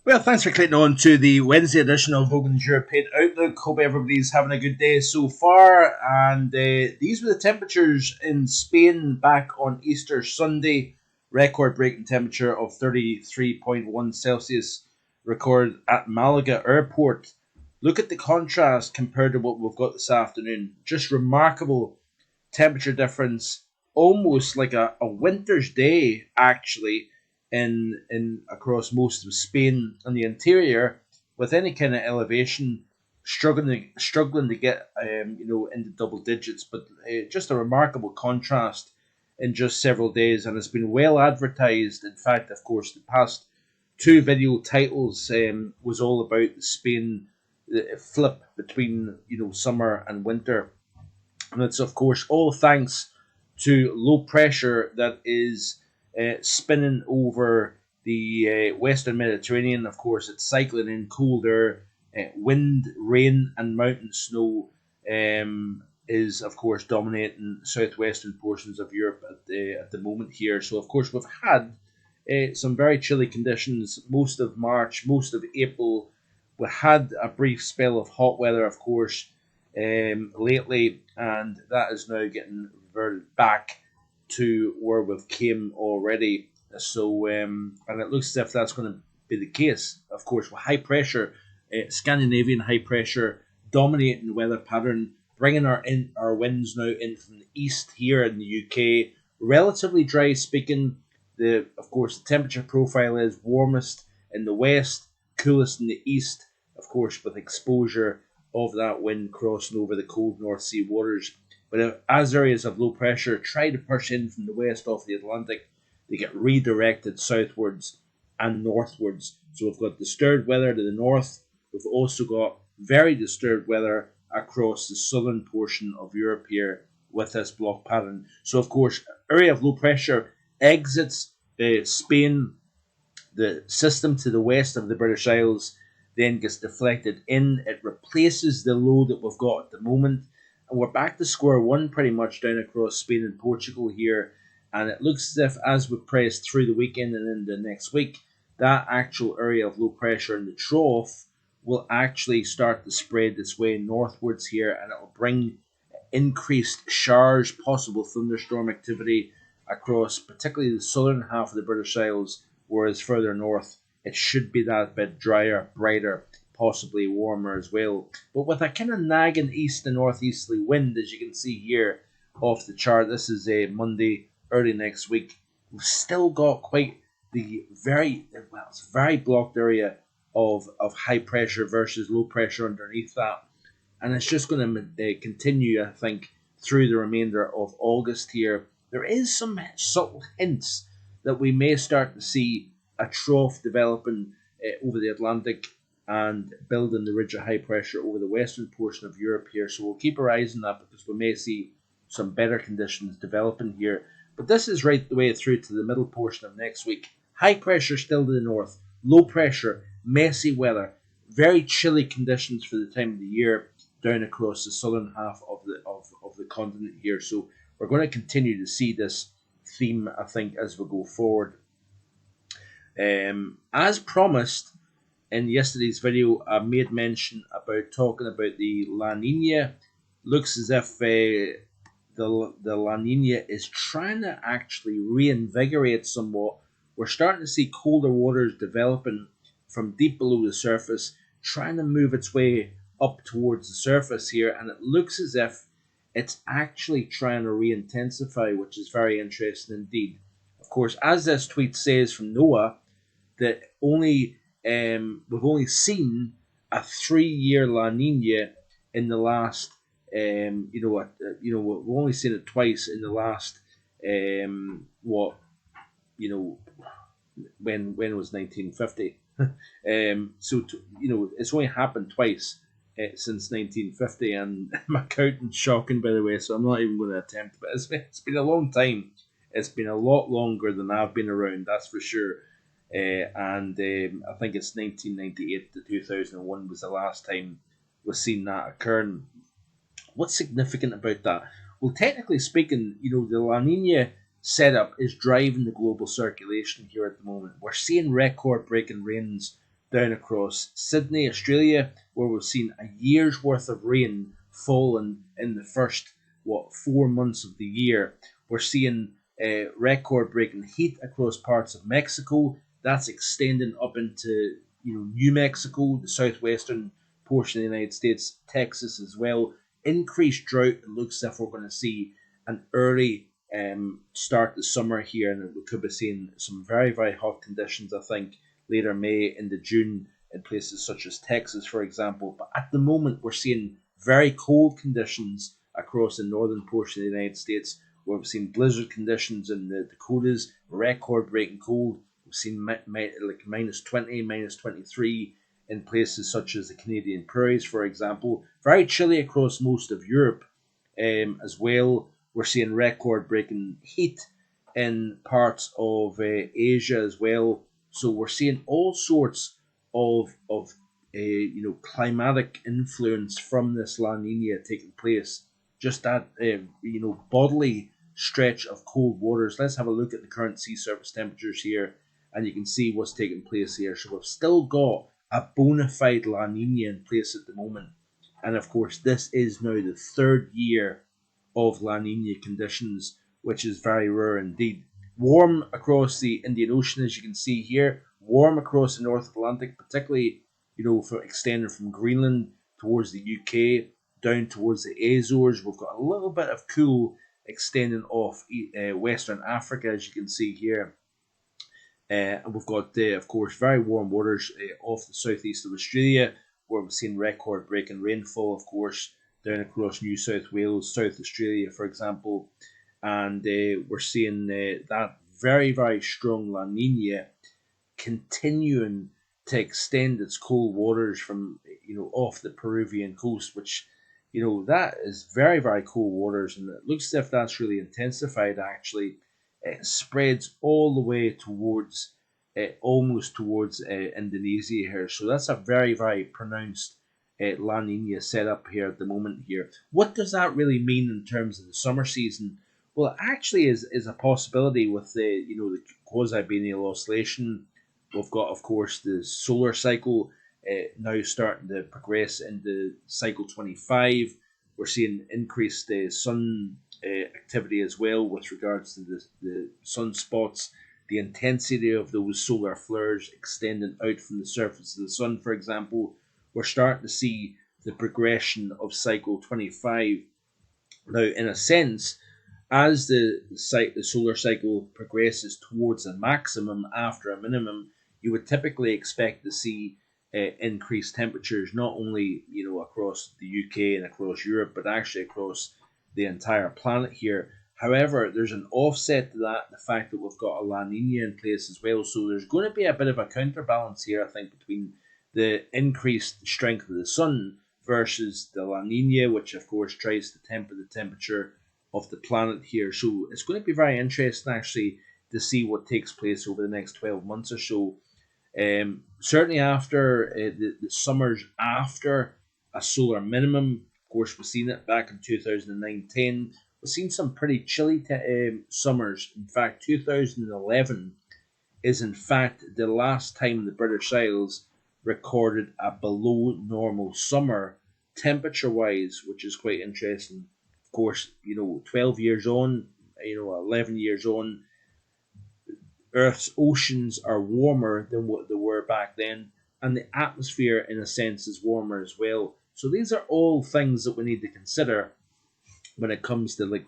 Well, thanks for clicking on to the Wednesday edition of Hogan's European Outlook. Hope everybody's having a good day so far. And these were the temperatures in Spain back on Easter Sunday. Record-breaking temperature of 33.1 Celsius recorded at Malaga Airport. Look at the contrast compared to what we've got this afternoon. Just remarkable temperature difference, almost like a winter's day, actually in across most of Spain and the interior, with any kind of elevation, struggling to get into double digits. But just a remarkable contrast in just several days, and it's been well advertised. In fact, of course, the past two video titles was all about the Spain the flip between summer and winter, and it's of course all thanks to low pressure that is spinning over the Western Mediterranean. Of course, it's cycling in cold air, wind, rain, and mountain snow. Is of course dominating southwestern portions of Europe at the moment here. So of course we've had some very chilly conditions most of March, most of April. We had a brief spell of hot weather, of course, lately, and that is now getting reverted back to where we've came already. So, and it looks as if that's going to be the case. Of course, with high pressure, Scandinavian high pressure dominating the weather pattern, bringing our winds now in from the east here in the UK. Relatively dry speaking. Of course, the temperature profile is warmest in the west, coolest in the east. Of course, with exposure of that wind crossing over the cold North Sea waters. But as areas of low pressure try to push in from the west off the Atlantic, they get redirected southwards and northwards. So we've got disturbed weather to the north. We've also got very disturbed weather across the southern portion of Europe here with this block pattern. So of course, area of low pressure exits Spain, the system to the west of the British Isles, then gets deflected in. It replaces the low that we've got at the moment. And we're back to square one pretty much down across Spain and Portugal here. And it looks as if as we press through the weekend and into next week, that actual area of low pressure in the trough will actually start to spread its way northwards here, and it will bring increased showers, possible thunderstorm activity across particularly the southern half of the British Isles, whereas further north it should be that bit drier, brighter, possibly warmer as well. But with a kind of nagging east and northeasterly wind, as you can see here off the chart, this is a Monday, early next week. We've still got quite the it's very blocked area of high pressure versus low pressure underneath that. And it's just going to continue, I think, through the remainder of August here. There is some subtle hints that we may start to see a trough developing over the Atlantic and building the ridge of high pressure over the western portion of Europe here. So we'll keep our eyes on that because we may see some better conditions developing here. But this is right the way through to the middle portion of next week. High pressure still to the north, low pressure, messy weather, very chilly conditions for the time of the year down across the southern half of the continent here. So we're going to continue to see this theme, I think, as we go forward. As promised in yesterday's video, I made mention about talking about the La Nina. Looks as if the La Nina is trying to actually reinvigorate somewhat. We're starting to see colder waters developing from deep below the surface, trying to move its way up towards the surface here, and it looks as if it's actually trying to re-intensify, which is very interesting indeed. Of course, as this tweet says from NOAA, that we've only seen a 3-year La Nina in the last we've only seen it twice in the last when it was 1950. It's only happened twice since 1950, and my count's shocking, by the way, so I'm not even going to attempt. But it's been a long time. It's been a lot longer than I've been around, that's for sure. I think it's 1998 to 2001 was the last time we've seen that occurring. What's significant about that? Well, technically speaking, the La Nina setup is driving the global circulation here at the moment. We're seeing record-breaking rains down across Sydney, Australia, where we've seen a year's worth of rain fallen in the first 4 months of the year. We're seeing record-breaking heat across parts of Mexico. That's extending up into New Mexico, the southwestern portion of the United States, Texas as well. Increased drought. It looks as if we're going to see an early start the summer here, and we could be seeing some very, very hot conditions, I think, later May into June in places such as Texas, for example. But at the moment, we're seeing very cold conditions across the northern portion of the United States, where we've seen blizzard conditions in the Dakotas, record-breaking cold. We've seen like minus 20, minus 23 in places such as the Canadian prairies, for example. Very chilly across most of Europe as well. We're seeing record-breaking heat in parts of Asia as well. So we're seeing all sorts of climatic influence from this La Nina taking place. Just that bodily stretch of cold waters. Let's have a look at the current sea surface temperatures here, and you can see what's taking place here. So we've still got a bona fide La Nina in place at the moment, and of course this is now the third year of La Nina conditions, which is very rare indeed. Warm across the Indian Ocean, as you can see here. Warm across the North Atlantic, particularly for extending from Greenland towards the UK down towards the Azores. We've got a little bit of cool extending off Western Africa, as you can see here. And we've got, of course, very warm waters off the southeast of Australia, where we've seen record-breaking rainfall, of course, down across New South Wales, South Australia, for example. And we're seeing that very, very strong La Nina continuing to extend its cold waters from off the Peruvian coast, which that is very, very cold waters, and it looks as if that's really intensified. Actually, it spreads all the way towards almost towards Indonesia here. So that's a very, very pronounced La Nina setup here at the moment here. What does that really mean in terms of the summer season? Well, it actually is a possibility with the quasi-biennial oscillation. We've got, of course, the solar cycle now starting to progress into cycle 25. We're seeing increased sun activity as well with regards to the sunspots, the intensity of those solar flares extending out from the surface of the sun, for example. We're starting to see the progression of cycle 25. Now, in a sense, as the solar cycle progresses towards a maximum after a minimum, you would typically expect to see increased temperatures, not only across the UK and across Europe, but actually across the entire planet here. However, there's an offset to that, the fact that we've got a La Nina in place as well. So there's going to be a bit of a counterbalance here, I think, between the increased strength of the sun versus the La Nina, which of course tries to temper the temperature of the planet here. So it's going to be very interesting actually to see what takes place over the next 12 months or so. Certainly after the summers after a solar minimum, of course we've seen it back in 2009-10. We've seen some pretty chilly summers. In fact, 2011 is in fact the last time the British Isles recorded a below normal summer temperature wise, which is quite interesting. Of course, 12 years on, 11 years on, Earth's oceans are warmer than what they were back then, and the atmosphere, in a sense, is warmer as well. So these are all things that we need to consider when it comes to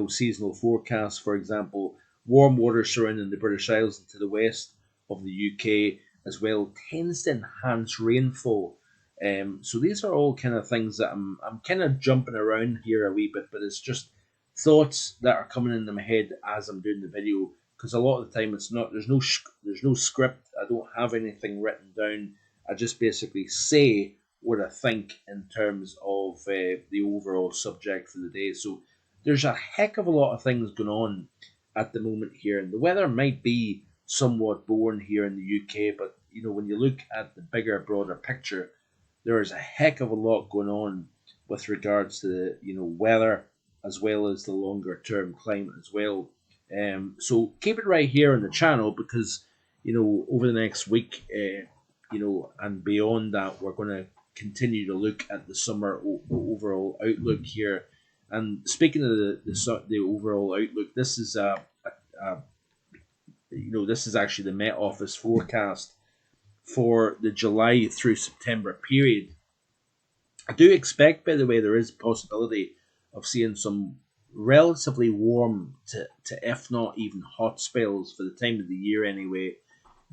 seasonal forecasts. For example, warm water surrounding the British Isles and to the west of the UK as well tends to enhance rainfall. So these are all kind of things that I'm kind of jumping around here a wee bit, but it's just thoughts that are coming into my head as I'm doing the video, because a lot of the time there's no script. I don't have anything written down. I just basically say what I think in terms of the overall subject for the day. So there's a heck of a lot of things going on at the moment here, and the weather might be somewhat boring here in the UK, but when you look at the bigger, broader picture, there is a heck of a lot going on with regards to the weather as well as the longer term climate as well. So keep it right here on the channel, because over the next week and beyond that, we're going to continue to look at the summer overall outlook here. And speaking of the overall outlook, this is a this is actually the Met Office forecast for the July through September period. I do expect, by the way, there is a possibility of seeing some relatively warm to if not even hot spells for the time of the year anyway,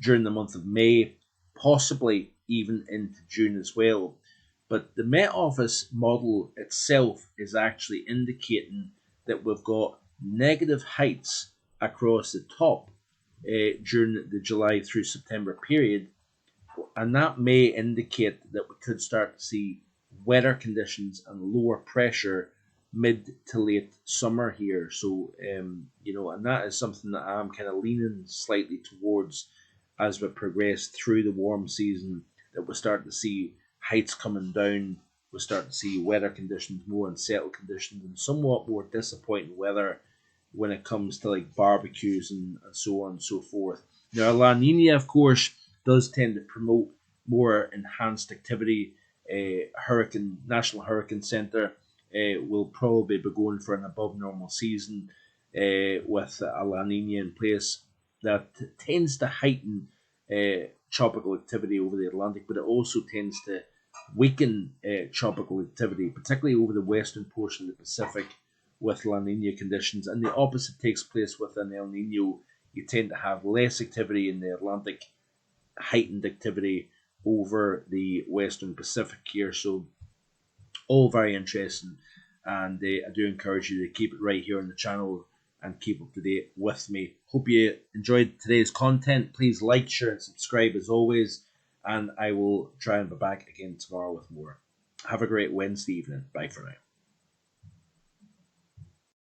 during the month of May, possibly even into June as well. But the Met Office model itself is actually indicating that we've got negative heights across the top during the July through September period, and that may indicate that we could start to see wetter conditions and lower pressure mid to late summer here. So, and that is something that I'm kind of leaning slightly towards as we progress through the warm season, that we're starting to see heights coming down. We're starting to see weather conditions, more unsettled conditions, and somewhat more disappointing weather when it comes to like barbecues and so on and so forth. Now, La Nina, of course, does tend to promote more enhanced activity. National Hurricane Center will probably be going for an above normal season with a La Nina in place that tends to heighten tropical activity over the Atlantic, but it also tends to weaken tropical activity, particularly over the western portion of the Pacific with La Nina conditions. And the opposite takes place with an El Nino. You tend to have less activity in the Atlantic, heightened activity over the western Pacific here. So all very interesting, and I do encourage you to keep it right here on the channel and keep up to date with me. Hope you enjoyed today's content. Please like, share, and subscribe as always, and I will try and be back again tomorrow with more. Have a great Wednesday evening. Bye for now.